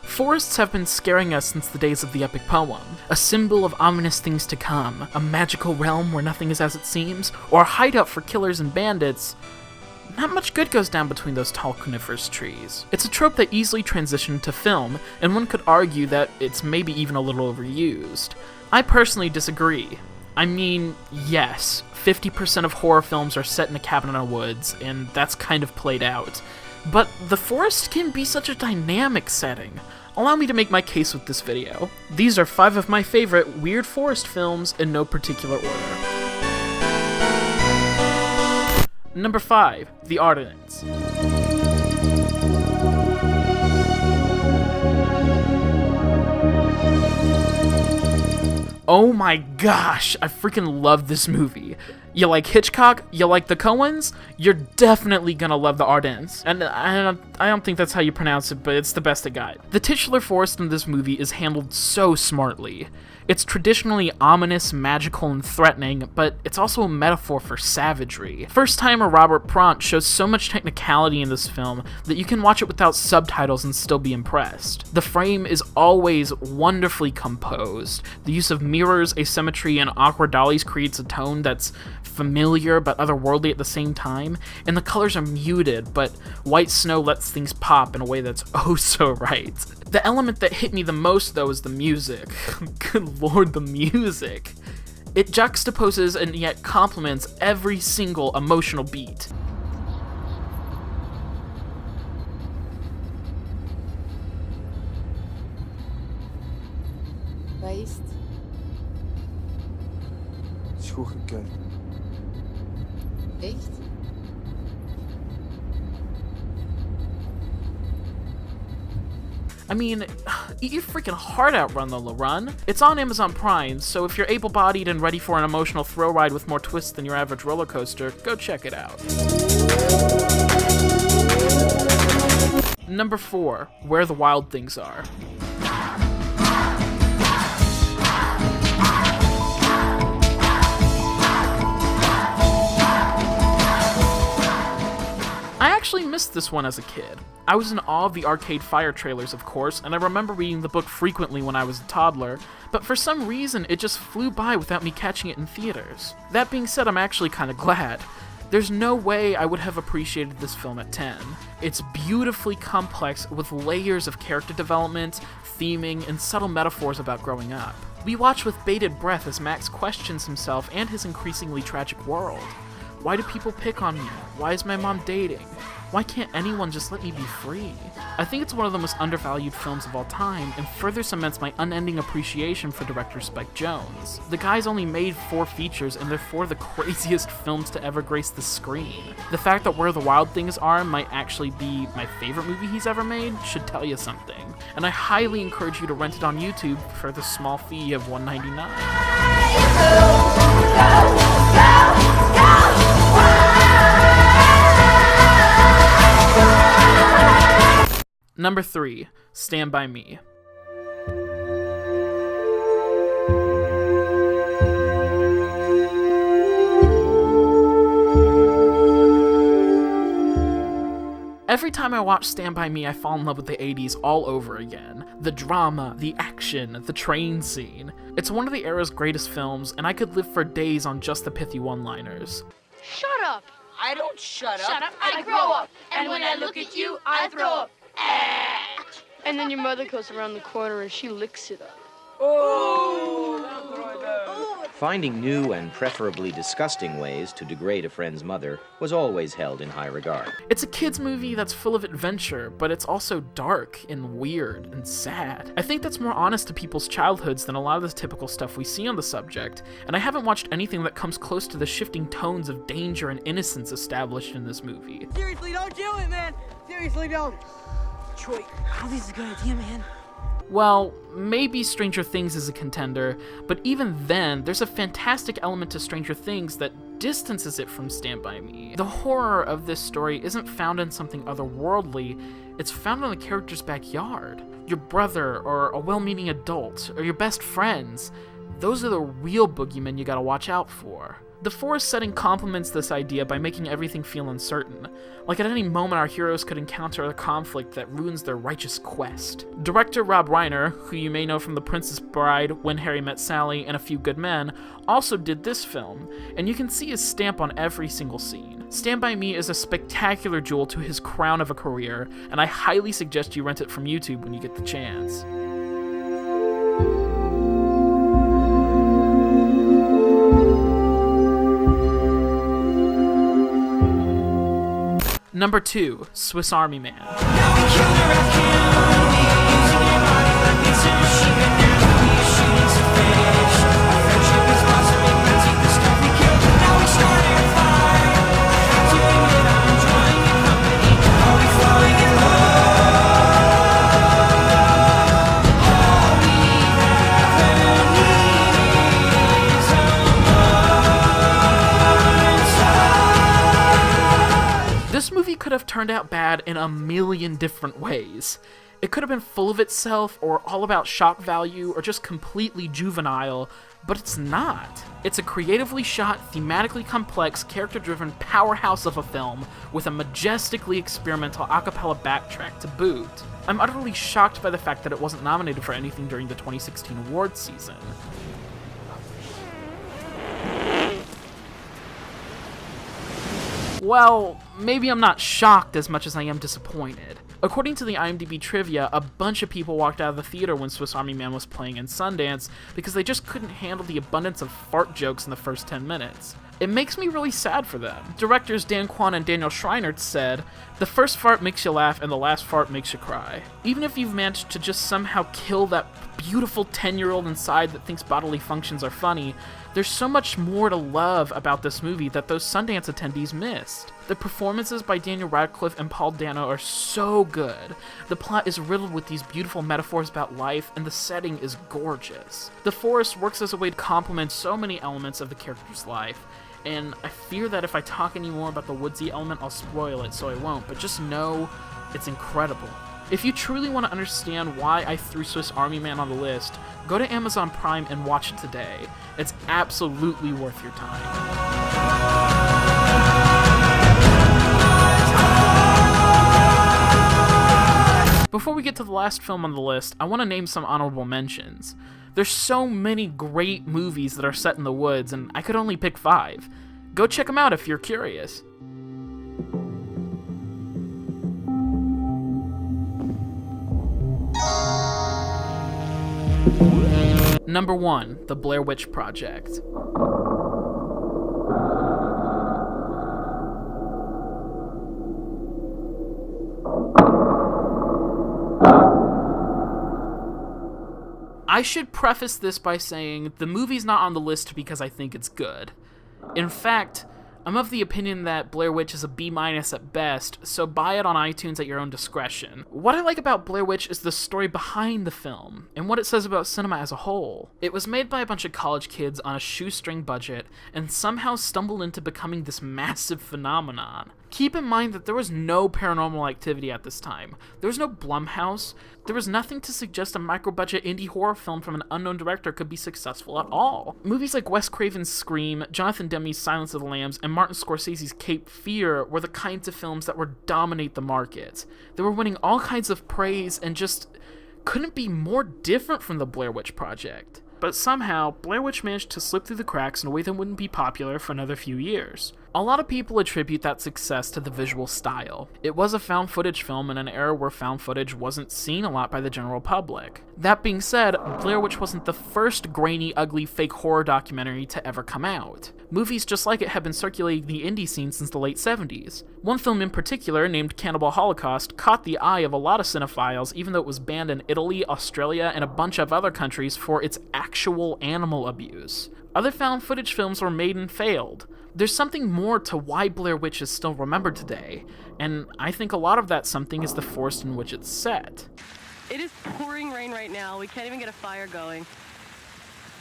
Forests have been scaring us since the days of the epic poem, a symbol of ominous things to come, a magical realm where nothing is as it seems, or a hideout for killers and bandits. Not much good goes down between those tall coniferous trees. It's a trope that easily transitioned to film, and one could argue that it's maybe even a little overused. I personally disagree. I mean, yes, 50% of horror films are set in a cabin in the woods, and that's kind of played out. But the forest can be such a dynamic setting. Allow me to make my case with this video. These are 5 of my favorite weird forest films in no particular order. Number 5, The Ordinance. Oh my gosh, I freaking love this movie. You like Hitchcock? You like the Coens? You're definitely gonna love The Ordinance. And I don't think that's how you pronounce it, but it's the best it got. The titular forest in this movie is handled so smartly. It's traditionally ominous, magical, and threatening, but it's also a metaphor for savagery. First-timer Robert Pront shows so much technicality in this film that you can watch it without subtitles and still be impressed. The frame is always wonderfully composed. The use of mirrors, asymmetry, and awkward dollies creates a tone that's familiar but otherworldly at the same time, and the colors are muted, but white snow lets things pop in a way that's oh so right. The element that hit me the most, though, is the music. Good lord, the music. It juxtaposes and yet complements every single emotional beat. Weißt? Is goed gekund. Echt? I mean, eat your freaking heart out, Run Lola Run. It's on Amazon Prime, so if you're able-bodied and ready for an emotional thrill ride with more twists than your average roller coaster, go check it out. Number 4, Where the Wild Things Are. I actually missed this one as a kid. I was in awe of the Arcade Fire trailers, of course, and I remember reading the book frequently when I was a toddler, but for some reason it just flew by without me catching it in theaters. That being said, I'm actually kinda glad. There's no way I would have appreciated this film at 10. It's beautifully complex with layers of character development, theming, and subtle metaphors about growing up. We watch with bated breath as Max questions himself and his increasingly tragic world. Why do people pick on me? Why is my mom dating? Why can't anyone just let me be free? I think it's one of the most undervalued films of all time, and further cements my unending appreciation for director Spike Jonze. The guy's only made 4 features, and they're 4 of the craziest films to ever grace the screen. The fact that Where the Wild Things Are might actually be my favorite movie he's ever made should tell you something, and I highly encourage you to rent it on YouTube for the small fee of $1.99. Number 3, Stand By Me. Every time I watch Stand By Me, I fall in love with the 80s all over again. The drama, the action, the train scene. It's one of the era's greatest films, and I could live for days on just the pithy one-liners. Shut up! I don't shut up. Shut up, I grow up. And when I look at you, I throw up. And then your mother goes around the corner and she licks it up. Finding new and preferably disgusting ways to degrade a friend's mother was always held in high regard. It's a kid's movie that's full of adventure, but it's also dark and weird and sad. I think that's more honest to people's childhoods than a lot of the typical stuff we see on the subject, and I haven't watched anything that comes close to the shifting tones of danger and innocence established in this movie. Seriously, don't do it, man. Seriously, don't. Troy, I don't think it's a good idea, man. Well, maybe Stranger Things is a contender, but even then, there's a fantastic element to Stranger Things that distances it from Stand By Me. The horror of this story isn't found in something otherworldly, it's found in the character's backyard. Your brother, or a well-meaning adult, or your best friends. Those are the real boogeymen you gotta watch out for. The forest setting complements this idea by making everything feel uncertain, like at any moment our heroes could encounter a conflict that ruins their righteous quest. Director Rob Reiner, who you may know from The Princess Bride, When Harry Met Sally, and A Few Good Men, also did this film, and you can see his stamp on every single scene. Stand By Me is a spectacular jewel to his crown of a career, and I highly suggest you rent it from YouTube when you get the chance. Number 2, Swiss Army Man. This movie could have turned out bad in a million different ways. It could have been full of itself, or all about shock value, or just completely juvenile, but it's not. It's a creatively shot, thematically complex, character-driven powerhouse of a film with a majestically experimental a cappella backtrack to boot. I'm utterly shocked by the fact that it wasn't nominated for anything during the 2016 awards season. Well, maybe I'm not shocked as much as I am disappointed. According to the IMDb trivia, a bunch of people walked out of the theater when Swiss Army Man was playing in Sundance because they just couldn't handle the abundance of fart jokes in the first 10 minutes. It makes me really sad for them. Directors Dan Kwan and Daniel Scheinert said, "The first fart makes you laugh and the last fart makes you cry." Even if you've managed to just somehow kill that beautiful 10-year-old inside that thinks bodily functions are funny, there's so much more to love about this movie that those Sundance attendees missed. The performances by Daniel Radcliffe and Paul Dano are so good. The plot is riddled with these beautiful metaphors about life, and the setting is gorgeous. The forest works as a way to complement so many elements of the character's life, and I fear that if I talk any more about the woodsy element, I'll spoil it, so I won't, but just know it's incredible. If you truly want to understand why I threw Swiss Army Man on the list, go to Amazon Prime and watch it today. It's absolutely worth your time. Before we get to the last film on the list, I want to name some honorable mentions. There's so many great movies that are set in the woods, and I could only pick 5. Go check them out if you're curious. Number 1, The Blair Witch Project. I should preface this by saying the movie's not on the list because I think it's good. In fact, I'm of the opinion that Blair Witch is a B- at best, so buy it on iTunes at your own discretion. What I like about Blair Witch is the story behind the film, and what it says about cinema as a whole. It was made by a bunch of college kids on a shoestring budget, and somehow stumbled into becoming this massive phenomenon. Keep in mind that there was no Paranormal Activity at this time. There was no Blumhouse. There was nothing to suggest a micro-budget indie horror film from an unknown director could be successful at all. Movies like Wes Craven's Scream, Jonathan Demme's Silence of the Lambs, and Martin Scorsese's Cape Fear were the kinds of films that would dominate the market. They were winning all kinds of praise and just couldn't be more different from the Blair Witch Project. But somehow, Blair Witch managed to slip through the cracks in a way that wouldn't be popular for another few years. A lot of people attribute that success to the visual style. It was a found footage film in an era where found footage wasn't seen a lot by the general public. That being said, Blair Witch wasn't the first grainy, ugly, fake horror documentary to ever come out. Movies just like it have been circulating the indie scene since the late 70s. One film in particular, named Cannibal Holocaust, caught the eye of a lot of cinephiles even though it was banned in Italy, Australia, and a bunch of other countries for its actual animal abuse. Other found footage films were made and failed. There's something more to why Blair Witch is still remembered today, and I think a lot of that something is the forest in which it's set. It is pouring rain right now. We can't even get a fire going.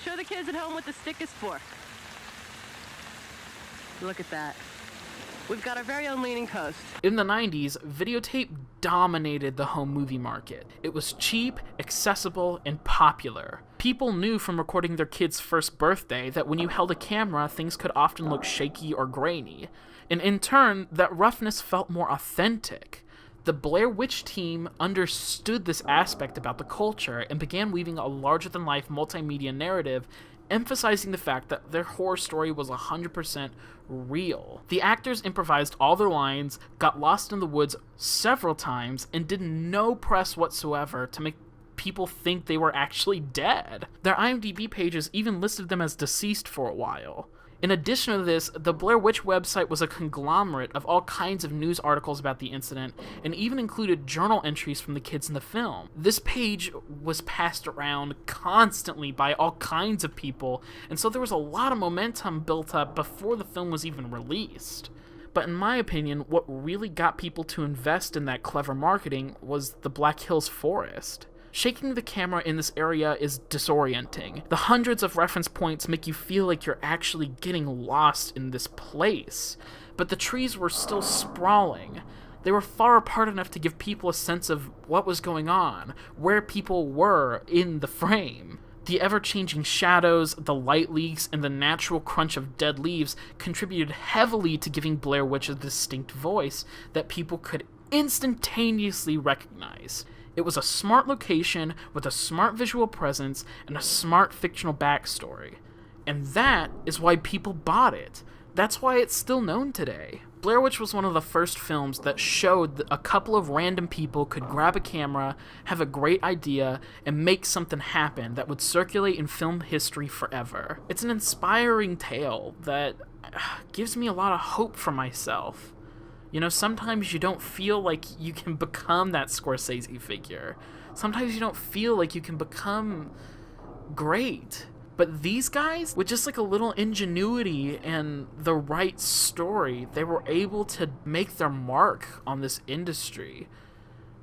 Show the kids at home what the stick is for. Look at that. We've got our very own Leaning Coast. In the 90s, videotape dominated the home movie market. It was cheap, accessible, and popular. People knew from recording their kid's first birthday that when you held a camera, things could often look shaky or grainy. And in turn, that roughness felt more authentic. The Blair Witch team understood this aspect about the culture and began weaving a larger-than-life multimedia narrative, emphasizing the fact that their horror story was 100% real. The actors improvised all their lines, got lost in the woods several times, and did no press whatsoever to make people think they were actually dead. Their IMDb pages even listed them as deceased for a while. In addition to this, the Blair Witch website was a conglomerate of all kinds of news articles about the incident, and even included journal entries from the kids in the film. This page was passed around constantly by all kinds of people, and so there was a lot of momentum built up before the film was even released. But in my opinion, what really got people to invest in that clever marketing was the Black Hills Forest. Shaking the camera in this area is disorienting. The hundreds of reference points make you feel like you're actually getting lost in this place. But the trees were still sprawling. They were far apart enough to give people a sense of what was going on, where people were in the frame. The ever-changing shadows, the light leaks, and the natural crunch of dead leaves contributed heavily to giving Blair Witch a distinct voice that people could instantaneously recognize. It was a smart location with a smart visual presence and a smart fictional backstory. And that is why people bought it. That's why it's still known today. Blair Witch was one of the first films that showed that a couple of random people could grab a camera, have a great idea, and make something happen that would circulate in film history forever. It's an inspiring tale that gives me a lot of hope for myself. You know, sometimes you don't feel like you can become that Scorsese figure. Sometimes you don't feel like you can become great. But these guys, with just like a little ingenuity and the right story, they were able to make their mark on this industry.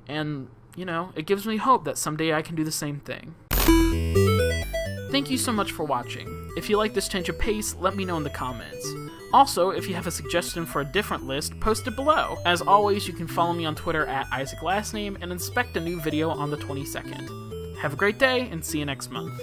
And, you know, it gives me hope that someday I can do the same thing. Thank you so much for watching. If you like this change of pace, let me know in the comments. Also, if you have a suggestion for a different list, post it below. As always, you can follow me on Twitter at IsaacLastName and inspect a new video on the 22nd. Have a great day, and see you next month.